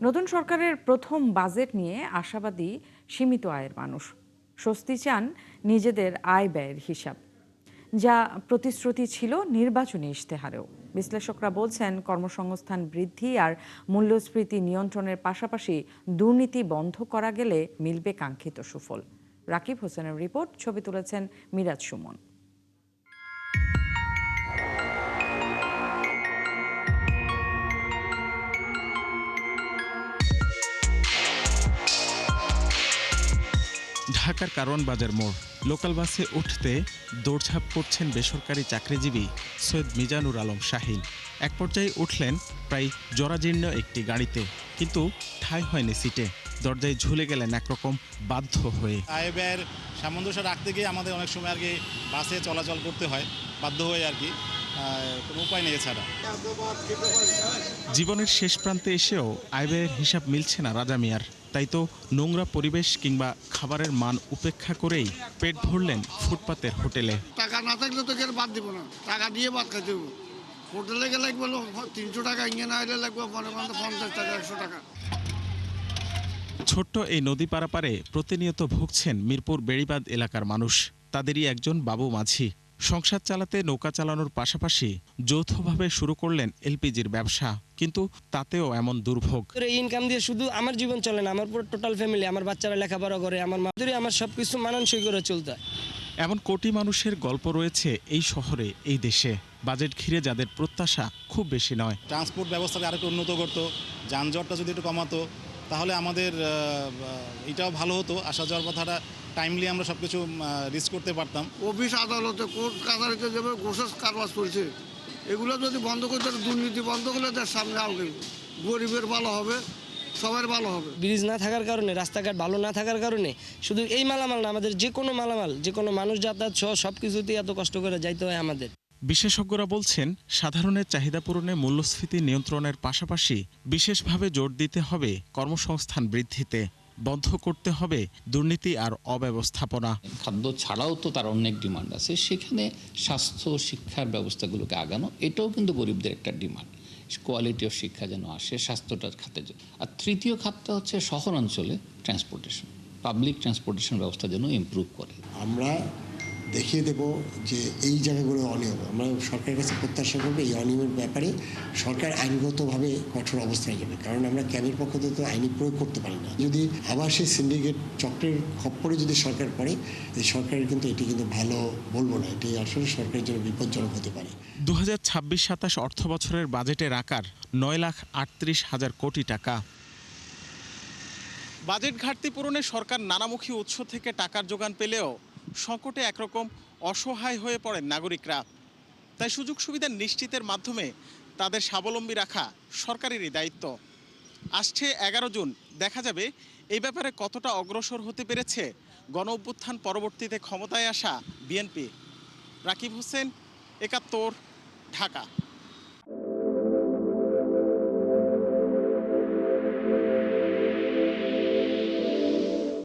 নতুন সরকারের প্রথম বাজেট নিয়ে আশাবাদী সীমিত আয়ের মানুষ। স্বস্তি চান নিজেদের আয় ব্যয়ের হিসাব, যা প্রতিশ্রুতি ছিল নির্বাচনী ইশতেহারেও। বিশ্লেষকরা বলছেন, কর্মসংস্থান বৃদ্ধি আর মূল্যস্ফীতি নিয়ন্ত্রণের পাশাপাশি দুর্নীতি বন্ধ করা গেলে মিলবে কাঙ্ক্ষিত সুফল। রাকিব হোসেনের রিপোর্ট, ছবি তুলেছেন মিরাজ সুমন। ঢাকার কারওয়ান বাজার মোড়। লোকাল বাসে উঠতে দৌড়ঝাঁপ করছেন বেসরকারি চাকরিজীবী সৈয়দ মিজানুর আলম শাহিন। এক পর্যায়ে উঠলেন প্রায় জরাজীর্ণ একটি গাড়িতে, কিন্তু ঠাঁই হয়নি সিটে। দরজায় ঝুলে গেলেন একরকম বাধ্য হয়ে। আয় ব্যয়ের সামঞ্জস্য রাখতে গিয়ে আমাদের অনেক সময় আর কি বাসে চলাচল করতে হয়, বাধ্য হয়ে আর কি, কোনো উপায় নেই এছাড়া। জীবনের শেষ প্রান্তে এসেও আয় ব্যয়ের হিসাব মিলছে না রাজা মিয়ার। তাই তো নোংরা পরিবেশ কিংবা খাবারের মান উপেক্ষা করেই পেট ভরলেন ফুটপাতের হোটেলে। টাকা না থাকলে তো কেউ বাদ দিব না, টাকা দিয়ে বাদ খাইতে হবে। হোটেলে গেলে বলো 300 টাকা, ইঙ্গে না এলে লাগবে 50 টাকা 100 টাকা। ছোট্ট এই নদী পারাপারে প্রতিনিয়ত ভুগছেন মিরপুর বেড়িবাঁধ এলাকার মানুষ। তাদেরই একজন বাবু মাঝি। সংসার চালাতে নৌকা চালানোর পাশাপাশি যৌথভাবে শুরু করলেন এলপিজির ব্যবসা, কিন্তু তাতেও এমন দুর্ভোগ। এই ইনকাম দিয়ে শুধু আমার জীবন চলে না, আমার পুরো টোটাল ফ্যামিলি, আমার বাচ্চারা লেখাপড়া করে, আমার মা আমার সবকিছু মানানসই করে চলতে হয়। এমন কোটি মানুষের গল্প রয়েছে এই শহরে, এই দেশে। বাজেট ঘিরে যাদের প্রত্যাশা খুব বেশি নয়। ট্রান্সপোর্ট ব্যবস্থাকে আরেকটু উন্নত করতো, যানজটটা যদি একটু কমাতো, তাহলে আমাদের এটাও ভালো হতো। আসা যাওয়ার কথাটা টাইমলি আমরা সব কিছু রিচ করতে পারতাম। অফিস আদালতে, কোর্ট কাছারিতে যেভাবে ঘোষের কারবার চলছে, এগুলো যদি বন্ধ করতে, দুর্নীতি বন্ধ করলে তার সামনে আগে গরিবের ভালো হবে, সবার ভালো হবে। ব্রিজ না থাকার কারণে, রাস্তাঘাট ভালো না থাকার কারণে শুধু এই মালামাল না, আমাদের যে কোনো মালামাল, যে কোনো মানুষ যাতায়াত সহ সব কিছুতেই এত কষ্ট করে যাইতে হয় আমাদের। বিশেষজ্ঞরা বলছেন, সাধারণের চাহিদা পূরণে মূল্যস্ফীতি নিয়ন্ত্রণের পাশাপাশি বিশেষভাবে জোর দিতে হবে কর্মসংস্থান বৃদ্ধিতে। বন্ধ করতে হবে দুর্নীতি আর অব্যবস্থাপনা। খাদ্য ছাড়াও তো তার অনেক ডিমান্ড আছে, সেখানে স্বাস্থ্য শিক্ষার ব্যবস্থাগুলোকে আগানো, এটাও কিন্তু গরিবদের একটা ডিমান্ড। কোয়ালিটি অফ শিক্ষা যেন আসে স্বাস্থ্যটার খাতে। আর তৃতীয় খাতটা হচ্ছে শহর অঞ্চলে ট্রান্সপোর্টেশন, পাবলিক ট্রান্সপোর্টেশন ব্যবস্থা যেন ইমপ্রুভ করে। আমরা দেখিয়ে দেব যে এই জায়গাগুলো অনিয়ম। আমরা সরকারের কাছে প্রত্যাশা করবো এই অনিয়মের ব্যাপারে সরকার আইনগতভাবে কঠোর অবস্থায় যাবে, কারণ আমরা ক্যাবের পক্ষ থেকে তো আইনি প্রয়োগ করতে পারি না। যদি আবার সেই সিন্ডিকেট চক্রের খপ্পরে যদি সরকার পড়ে, এই সরকারের কিন্তু এটি কিন্তু ভালো বলবো না, এটি আসলে সরকারের জন্য বিপজ্জনক হতে পারে। 2026-27 অর্থ বছরের বাজেটের আকার 9,38,000 কোটি টাকা। বাজেট ঘাটতি পূরণে সরকার নানামুখী উৎস থেকে টাকার যোগান পেলেও সংকটে একরকম অসহায় হয়ে পড়েন নাগরিকরা। তাই সুযোগ সুবিধা নিশ্চিতের মাধ্যমে তাদের স্বাবলম্বী রাখা সরকারেরই দায়িত্ব। আসছে 11 জুন দেখা যাবে এই ব্যাপারে কতটা অগ্রসর হতে পেরেছে গণ অভ্যুত্থান পরবর্তীতে ক্ষমতায় আসা বিএনপি। রাকিব হোসেন, 71, ঢাকা।